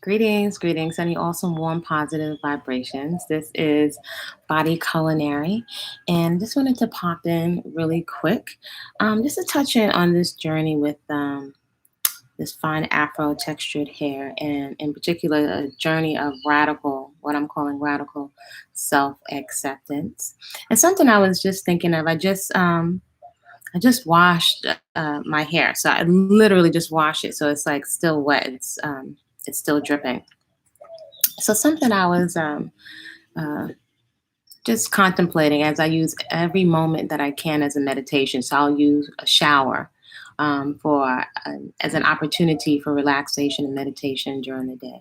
Greetings, sending you all some warm, positive vibrations. This is Body-Culinary, and just wanted to pop in really quick, just to touch in on this journey with this fine Afro textured hair, and in particular, a journey of radical, what I'm calling radical self acceptance. And something I was just thinking of, I just washed my hair, so I literally just washed it, so it's like still wet. It's still dripping. So something I was uh, just contemplating as I use every moment that I can as a meditation. So I'll use a shower for as an opportunity for relaxation and meditation during the day.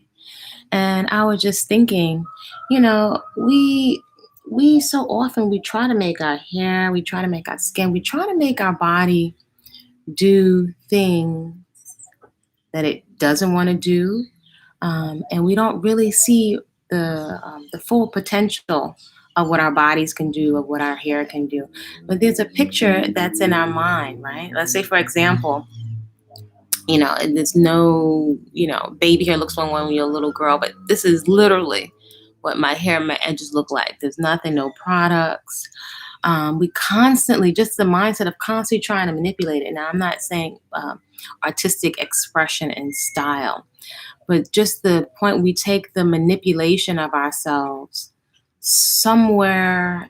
And I was just thinking, we so often we try to make our hair, we try to make our skin, we try to make our body do things that it doesn't want to do, and we don't really see the full potential of what our bodies can do, of what our hair can do. But there's a picture that's in our mind, right? Let's say, for example, and there's no, baby hair looks one way when you're a little girl, but this is literally what my hair, my edges look like. There's nothing, no products. We constantly, just the mindset of constantly trying to manipulate it. Now, I'm not saying artistic expression and style, but just the point we take the manipulation of ourselves somewhere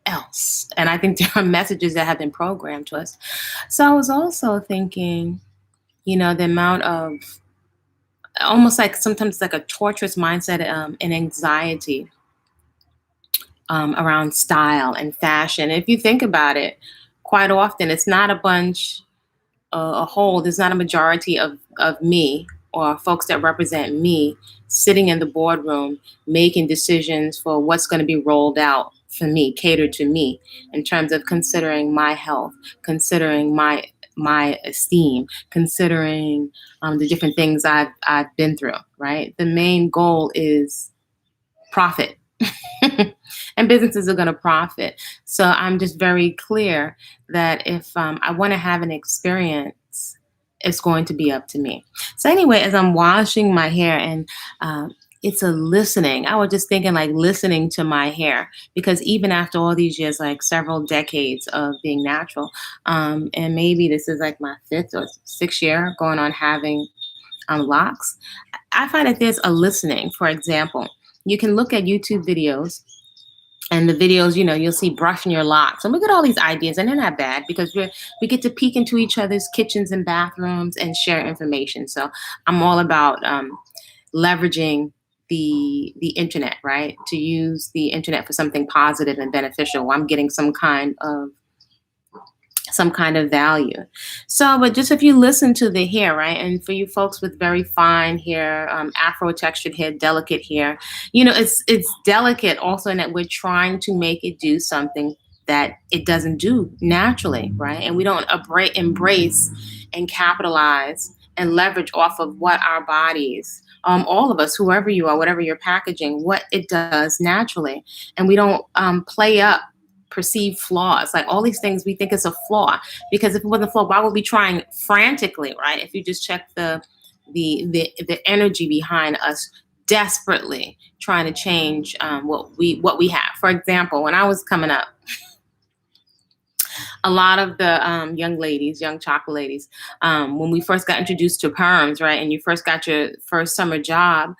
else. And I think there are messages that have been programmed to us. So I was also thinking, the amount of almost like sometimes like a torturous mindset and anxiety around style and fashion. If you think about it, quite often it's not a bunch, a whole, there's not a majority of me or folks that represent me sitting in the boardroom making decisions for what's going to be rolled out for me, catered to me, in terms of considering my health, considering my esteem, considering the different things I've been through. Right, the main goal is profit. And businesses are going to profit. So I'm just very clear that if I want to have an experience, it's going to be up to me. So anyway, as I'm washing my hair, and it's a listening, I was just thinking like listening to my hair, because even after all these years, like several decades of being natural, and maybe this is like my fifth or sixth year going on having locks, I find that there's a listening. For example, you can look at YouTube videos, and the videos, you'll see brushing your locks. And we get all these ideas, and they're not bad because we get to peek into each other's kitchens and bathrooms and share information. So I'm all about leveraging the internet, right? To use the internet for something positive and beneficial. I'm getting some kind of value. So, but just if you listen to the hair, right? And for you folks with very fine hair, Afro textured hair, delicate hair, it's delicate also in that we're trying to make it do something that it doesn't do naturally, right? And we don't embrace and capitalize and leverage off of what our bodies, all of us, whoever you are, whatever you're packaging, what it does naturally. And we don't play up perceived flaws, like all these things we think is a flaw, because if it wasn't a flaw, why would we be trying frantically, right? If you just check the energy behind us desperately trying to change what we have. For example, when I was coming up, a lot of the young chocolate ladies, when we first got introduced to perms, right, and you first got your first summer job,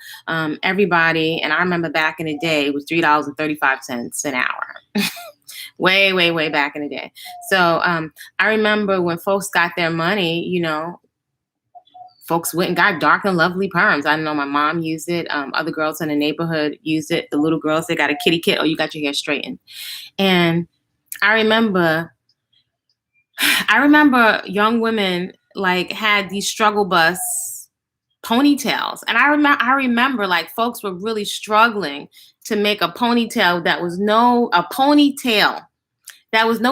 everybody, and I remember back in the day, it was $3.35 an hour. Way, way, way back in the day. So I remember when folks got their money, folks went and got dark and lovely perms. I know my mom used it. Other girls in the neighborhood used it. The little girls, they got a kitty kit. Oh, you got your hair straightened. And I remember young women like had these struggle bus ponytails. And I remember like folks were really struggling to make a ponytail that was no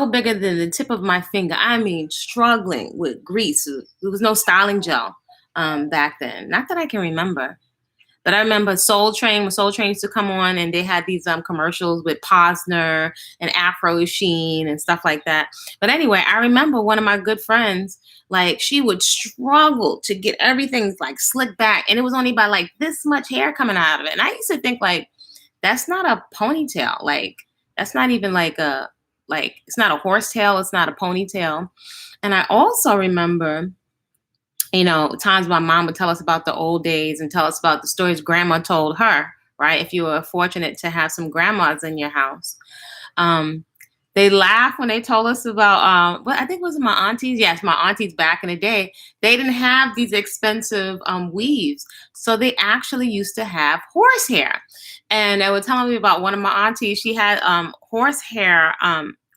bigger than the tip of my finger. I mean, struggling with grease. There was no styling gel back then. Not that I can remember. But I remember Soul Train, when Soul Train used to come on, and they had these commercials with Posner and Afro Sheen and stuff like that. But anyway, I remember one of my good friends, like she would struggle to get everything like slicked back, and it was only by like this much hair coming out of it. And I used to think like, that's not a ponytail. Like that's not even like it's not a horsetail. It's not a ponytail. And I also remember, times my mom would tell us about the old days and tell us about the stories grandma told her, right? If you were fortunate to have some grandmas in your house. They laughed when they told us about, I think it was my aunties. Yes, my aunties back in the day, they didn't have these expensive weaves. So they actually used to have horsehair. And they were telling me about one of my aunties. She had horsehair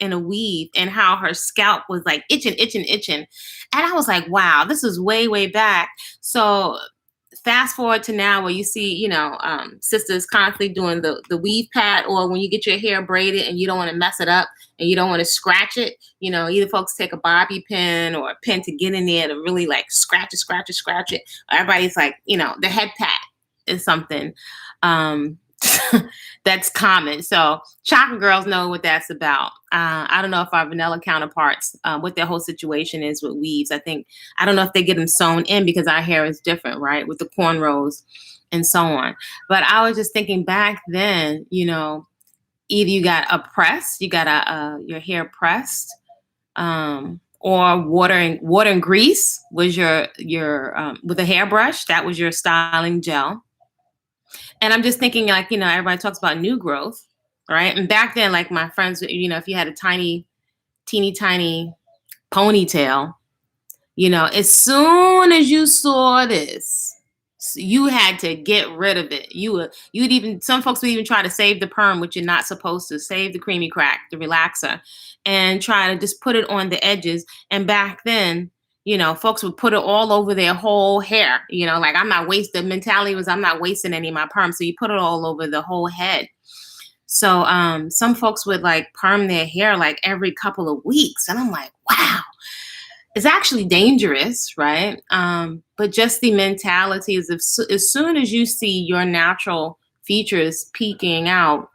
in a weave, and how her scalp was like itching. And I was like, wow, this is way, way back. So fast forward to now where you see, sisters constantly doing the weave pat, or when you get your hair braided and you don't want to mess it up and you don't want to scratch it, either folks take a bobby pin or a pin to get in there to really like scratch it. Everybody's like, the head pat is something that's common. So chocolate girls know what that's about. I don't know if our vanilla counterparts, what their whole situation is with weaves. I don't know if they get them sewn in because our hair is different, right? With the cornrows and so on. But I was just thinking back then, either you got a press, you got your hair pressed, or water and grease was your with a hairbrush, that was your styling gel. And I'm just thinking like, everybody talks about new growth, right? And back then, like my friends, if you had a teeny tiny ponytail, as soon as you saw this, you had to get rid of it. Some folks would even try to save the perm, which you're not supposed to, save the creamy crack, the relaxer, and try to just put it on the edges. And back then, folks would put it all over their whole hair. Like the mentality was I'm not wasting any of my perm. So you put it all over the whole head. So some folks would like perm their hair like every couple of weeks. And I'm like, wow, it's actually dangerous, right? But just the mentality is as soon as you see your natural features peeking out,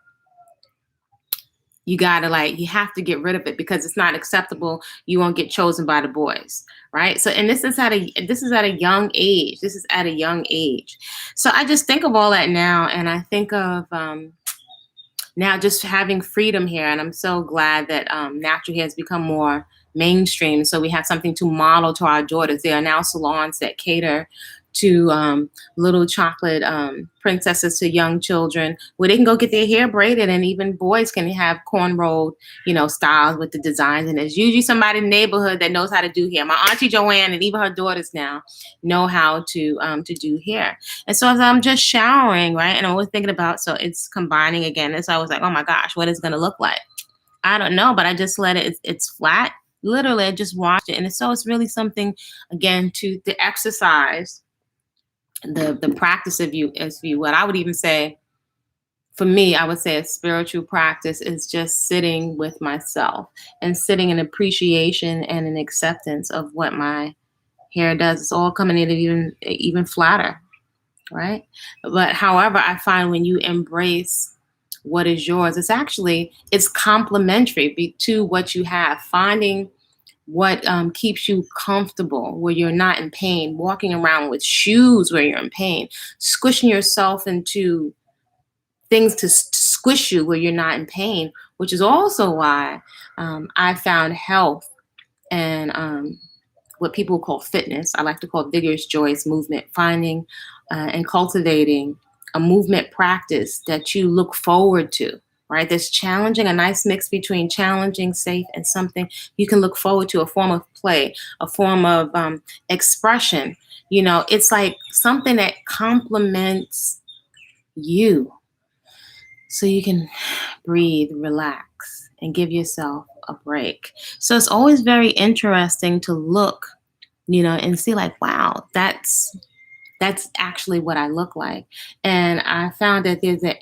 you have to get rid of it because it's not acceptable. You won't get chosen by the boys, right? So, and this is at a young age. So I just think of all that now, and I think of now just having freedom here, and I'm so glad that natural hair has become more mainstream. So we have something to model to our daughters. There are now salons that cater to little chocolate princesses, to young children, where they can go get their hair braided, and even boys can have cornrowed, styles with the designs. And there's usually somebody in the neighborhood that knows how to do hair. My auntie Joanne and even her daughters now know how to do hair. And so as I'm just showering, right, and I was thinking about, so it's combining again. And so I was like, oh my gosh, what is it going to look like? I don't know, but I just let it. It's flat. Literally, I just watched it, and it's really something again to the exercise. The practice of what I would even say, for me, I would say a spiritual practice is just sitting with myself and sitting in appreciation and an acceptance of what my hair does. It's all coming in even flatter, right? But however, I find when you embrace what is yours, it's complementary to what you have. Finding what keeps you comfortable, where you're not in pain, walking around with shoes where you're in pain, squishing yourself into things to squish you where you're not in pain, which is also why I found health and what people call fitness, I like to call vigorous, joyous movement, finding and cultivating a movement practice that you look forward to. Right, that's challenging, a nice mix between challenging, safe, and something you can look forward to, a form of play, a form of expression. It's like something that complements you, so you can breathe, relax, and give yourself a break. So it's always very interesting to look, and see like, wow, that's actually what I look like. And I found that there's an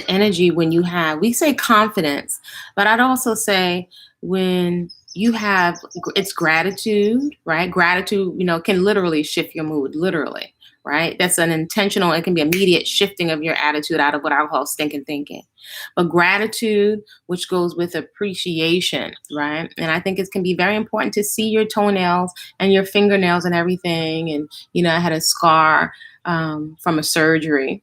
energy when you have, we say confidence, but I'd also say when you have, it's gratitude, right? Gratitude, can literally shift your mood, literally, right? That's an intentional, it can be immediate shifting of your attitude out of what I call stinking thinking. But gratitude, which goes with appreciation, right? And I think it can be very important to see your toenails and your fingernails and everything. And, I had a scar from a surgery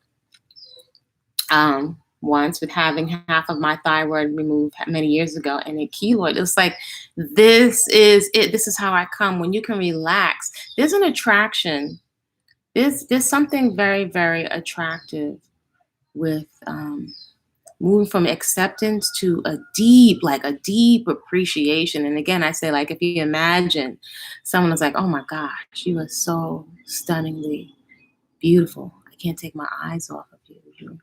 once with having half of my thyroid removed many years ago and a keloid. It's like, this is it. This is how I come. When you can relax, there's an attraction. There's something very, very attractive with moving from acceptance to a deep appreciation. And again, I say, like, if you imagine someone is like, oh my gosh, you are so stunningly beautiful. I can't take my eyes off of you. You're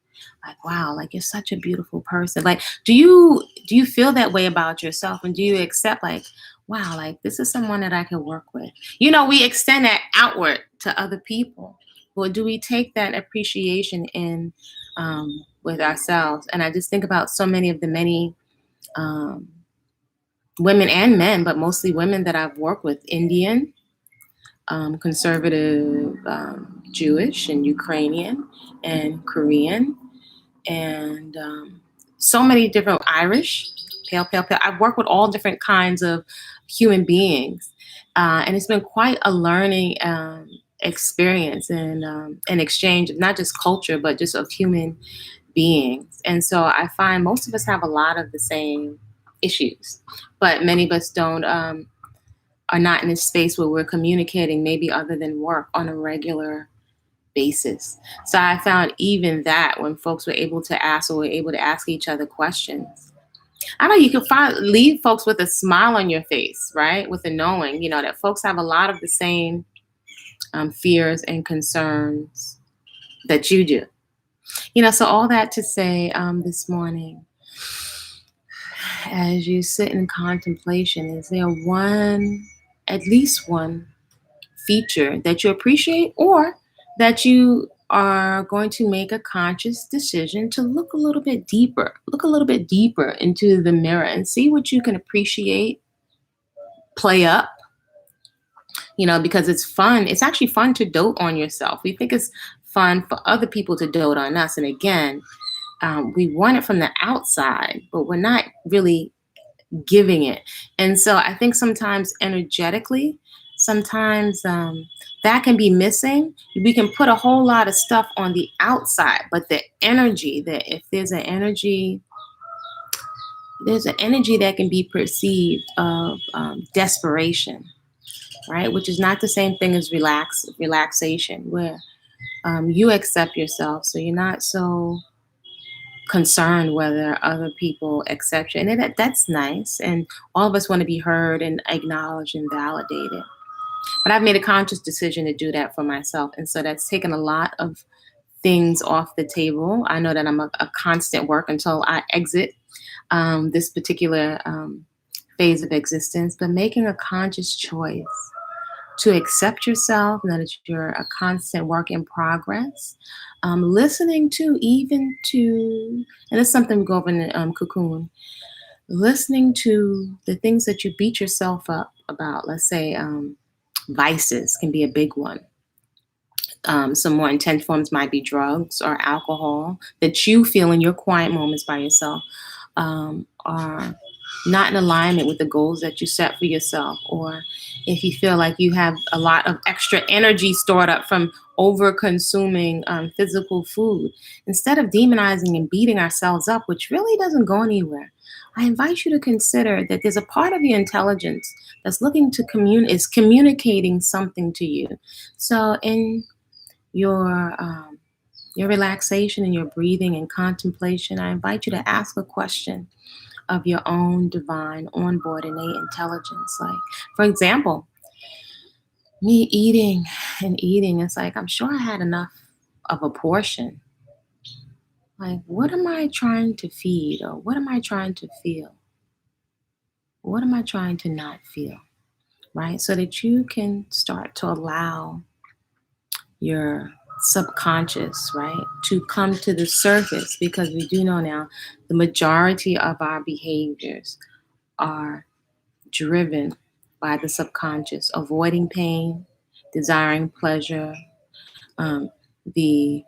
like, wow, like, you're such a beautiful person. Like, do you feel that way about yourself? And do you accept, like, wow, like, this is someone that I can work with? We extend that outward to other people. Or do we take that appreciation in with ourselves? And I just think about so many of the many um, women and men, but mostly women that I've worked with, Indian, conservative, Jewish and Ukrainian and Korean, and so many different Irish, pale, pale, pale. I've worked with all different kinds of human beings, and it's been quite a learning experience and an exchange of not just culture, but just of human beings. And so I find most of us have a lot of the same issues, but many of us don't. Are not in a space where we're communicating, maybe other than work, on a regular basis. So I found even that when folks were able to ask, or were able to ask each other questions, I know you can leave folks with a smile on your face, right? With a knowing, that folks have a lot of the same fears and concerns that you do. So all that to say, this morning, as you sit in contemplation, is there at least one feature that you appreciate, or that you are going to make a conscious decision to look a little bit deeper into the mirror and see what you can appreciate, play up, because it's fun. It's actually fun to dote on yourself. We think it's fun for other people to dote on us. And again, we want it from the outside, but we're not really giving it. And so I think sometimes energetically, sometimes that can be missing. We can put a whole lot of stuff on the outside, but the energy, that if there's an energy that can be perceived of desperation, right? Which is not the same thing as relaxation, where you accept yourself, so you're not so concerned whether other people accept you. And that's nice. And all of us want to be heard and acknowledged and validated. But I've made a conscious decision to do that for myself. And so that's taken a lot of things off the table. I know that I'm a constant work until I exit this particular phase of existence, but making a conscious choice to accept yourself, and that you're a constant work in progress. Listening to, and it's something we go over in the cocoon, listening to the things that you beat yourself up about. Let's say vices can be a big one. Some more intense forms might be drugs or alcohol that you feel in your quiet moments by yourself are not in alignment with the goals that you set for yourself. Or if you feel like you have a lot of extra energy stored up from over consuming physical food, instead of demonizing and beating ourselves up, which really doesn't go anywhere, I invite you to consider that there's a part of your intelligence that's looking to is communicating something to you. So in your relaxation and your breathing and contemplation, I invite you to ask a question of your own divine onboard innate intelligence. Like, for example, me eating and eating, it's like, I'm sure I had enough of a portion. Like, what am I trying to feed, or what am I trying to feel? What am I trying to not feel? Right? So that you can start to allow your subconscious, right, to come to the surface, because we do know now the majority of our behaviors are driven by the subconscious, avoiding pain, desiring pleasure, the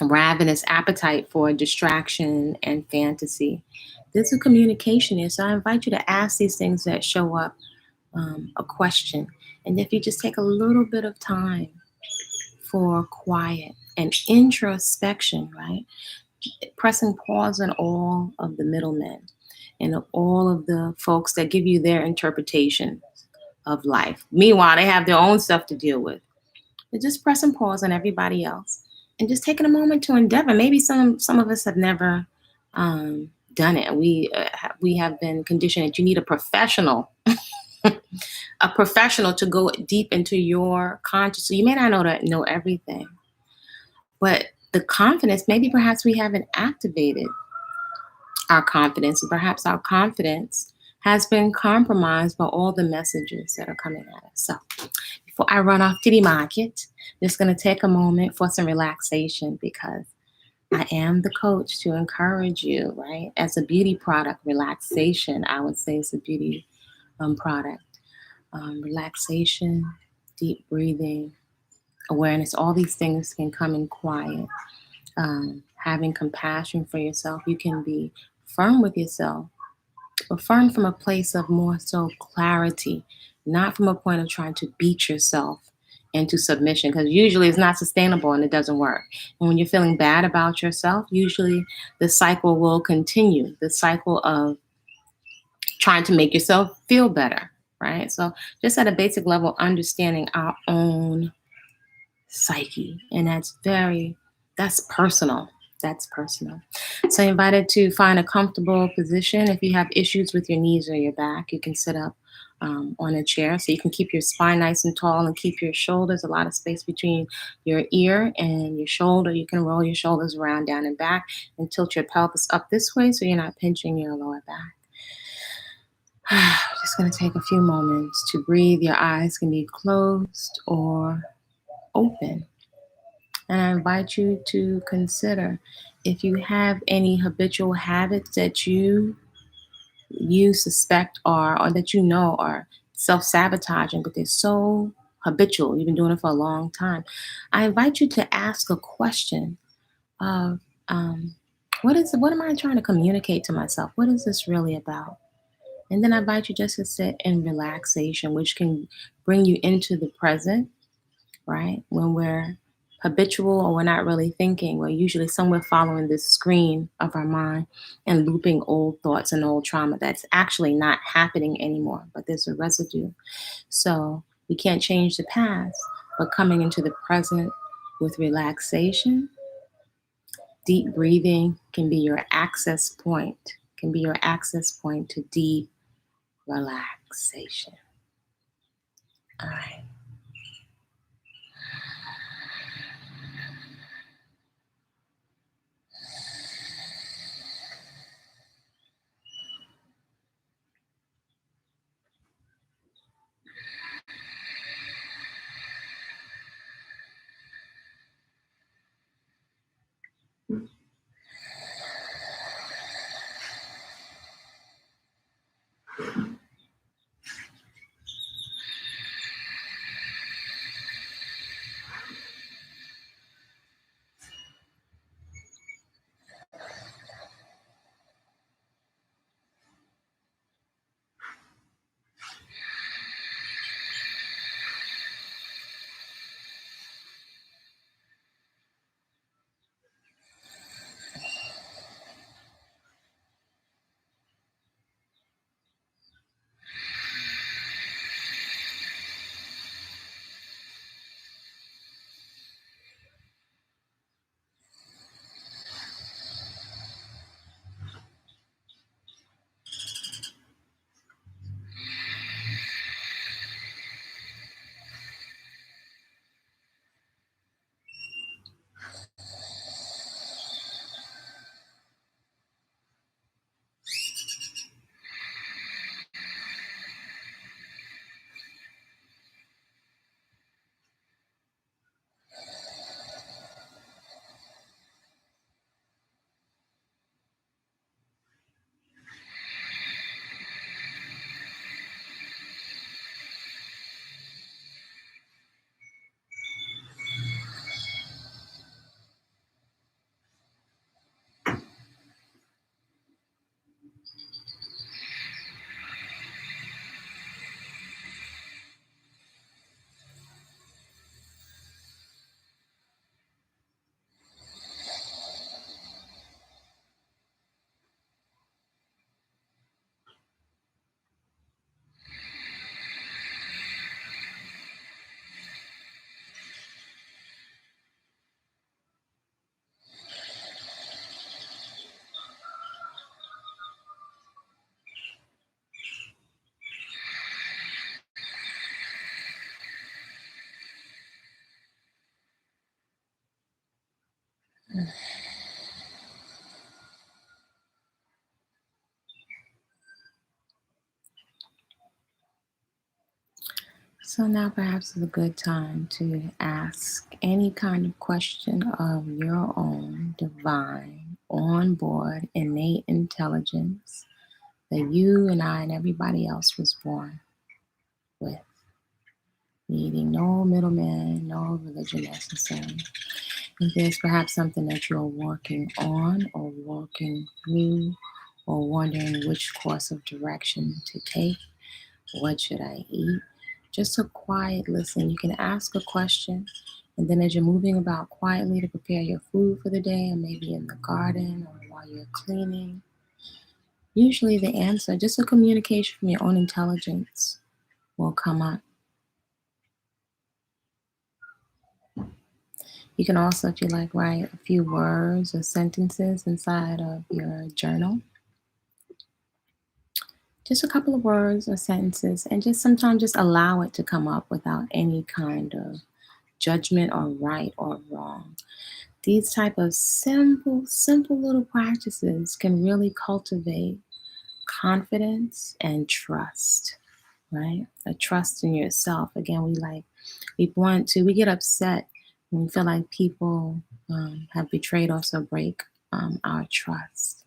ravenous appetite for distraction and fantasy. There's a communication here. So I invite you to ask these things that show up a question. And if you just take a little bit of time for quiet and introspection, right? Pressing pause on all of the middlemen and all of the folks that give you their interpretation of life. Meanwhile, they have their own stuff to deal with. But just pressing pause on everybody else and just taking a moment to endeavor. Maybe some of us have never done it. We have been conditioned that you need a professional, a professional to go deep into your conscious. So you may not know everything, but the confidence, maybe perhaps we haven't activated our confidence, and perhaps our confidence has been compromised by all the messages that are coming at us. So before I run off to the market, I'm just going to take a moment for some relaxation because I am the coach to encourage you, right? As a beauty product, relaxation, I would say, is a beauty product. Relaxation, deep breathing, awareness, all these things can come in quiet. Having compassion for yourself, you can be firm with yourself, but firm from a place of more so clarity, not from a point of trying to beat yourself into submission, because usually it's not sustainable and it doesn't work. And when you're feeling bad about yourself, usually the cycle will continue, the cycle of trying to make yourself feel better, right? So just at a basic level, understanding our own psyche. And that's personal. That's personal. So I invited to find a comfortable position. If you have issues with your knees or your back, you can sit up on a chair so you can keep your spine nice and tall and keep your shoulders, a lot of space between your ear and your shoulder. You can roll your shoulders around, down and back, and tilt your pelvis up this way so you're not pinching your lower back. Just going to take a few moments to breathe. Your eyes can be closed or open. And I invite you to consider if you have any habitual habits that you suspect are, or that you know are self-sabotaging, but they're so habitual. You've been doing it for a long time. I invite you to ask a question of what am I trying to communicate to myself? What is this really about? And then I invite you just to sit in relaxation, which can bring you into the present, right? When we're habitual or we're not really thinking, we're usually somewhere following this screen of our mind and looping old thoughts and old trauma that's actually not happening anymore, but there's a residue. So we can't change the past, but coming into the present with relaxation, deep breathing can be your access point, to deep relaxation. All right. So now perhaps is a good time to ask any kind of question of your own divine, onboard, innate intelligence that you and I and everybody else was born with, needing no middleman, no religion necessary. If there's perhaps something that you're working on or working through or wondering which course of direction to take, what should I eat? Just a quiet listen. You can ask a question, and then as you're moving about quietly to prepare your food for the day, or maybe in the garden or while you're cleaning, usually the answer, just a communication from your own intelligence, will come up. You can also, if you like, write a few words or sentences inside of your journal. Just a couple of words or sentences, and just sometimes just allow it to come up without any kind of judgment or right or wrong. These type of simple little practices can really cultivate confidence and trust, right? A trust in yourself. Again, we get upset when we feel like people have betrayed us or break our trust.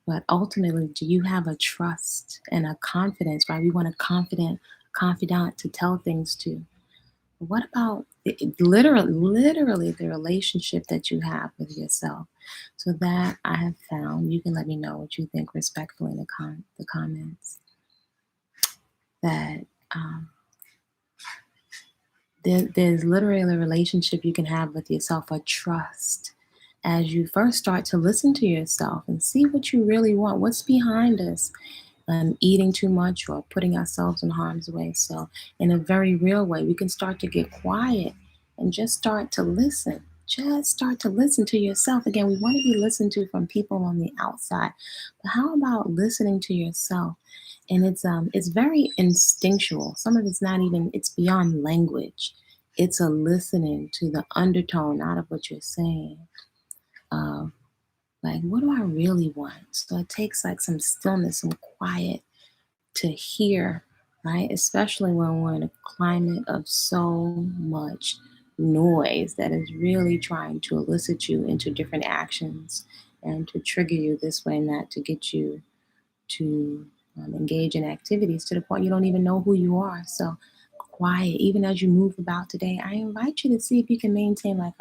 But ultimately, do you have a trust and a confidence, right? We want a confidant to tell things to. What about literally the relationship that you have with yourself? So that I have found, you can let me know what you think respectfully in the comments. That there's literally a relationship you can have with yourself, a trust. As you first start to listen to yourself and see what you really want, what's behind us, eating too much or putting ourselves in harm's way. So, in a very real way, we can start to get quiet and just start to listen. Just start to listen to yourself. Again, we want to be listened to from people on the outside, but how about listening to yourself? And it's very instinctual. Some of it's not even, it's beyond language. It's a listening to the undertone, not of what you're saying. Of like, what do I really want? So it takes like some stillness, some quiet to hear, right? Especially when we're in a climate of so much noise that is really trying to elicit you into different actions and to trigger you this way and that to get you to engage in activities to the point you don't even know who you are. So quiet, even as you move about today, I invite you to see if you can maintain like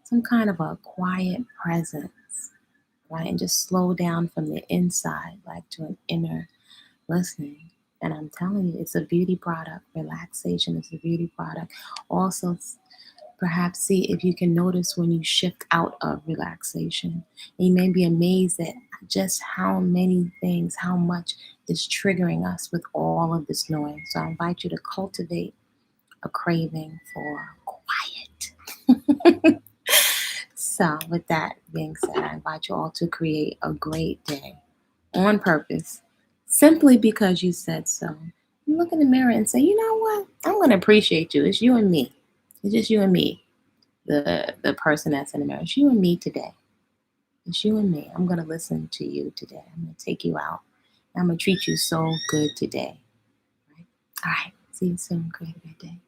some kind of a quiet presence, right? And just slow down from the inside, like to an inner listening. And I'm telling you, it's a beauty product. Relaxation is a beauty product. Also, perhaps see if you can notice when you shift out of relaxation. And you may be amazed at just how many things, how much is triggering us with all of this noise. So I invite you to cultivate a craving for quiet. So, with that being said, I invite you all to create a great day on purpose, simply because you said so. You look in the mirror and say, you know what? I'm going to appreciate you. It's you and me. It's just you and me, the person that's in the mirror. It's you and me today. It's you and me. I'm going to listen to you today. I'm going to take you out. I'm going to treat you so good today. Right? All right. See you soon. Create a great day.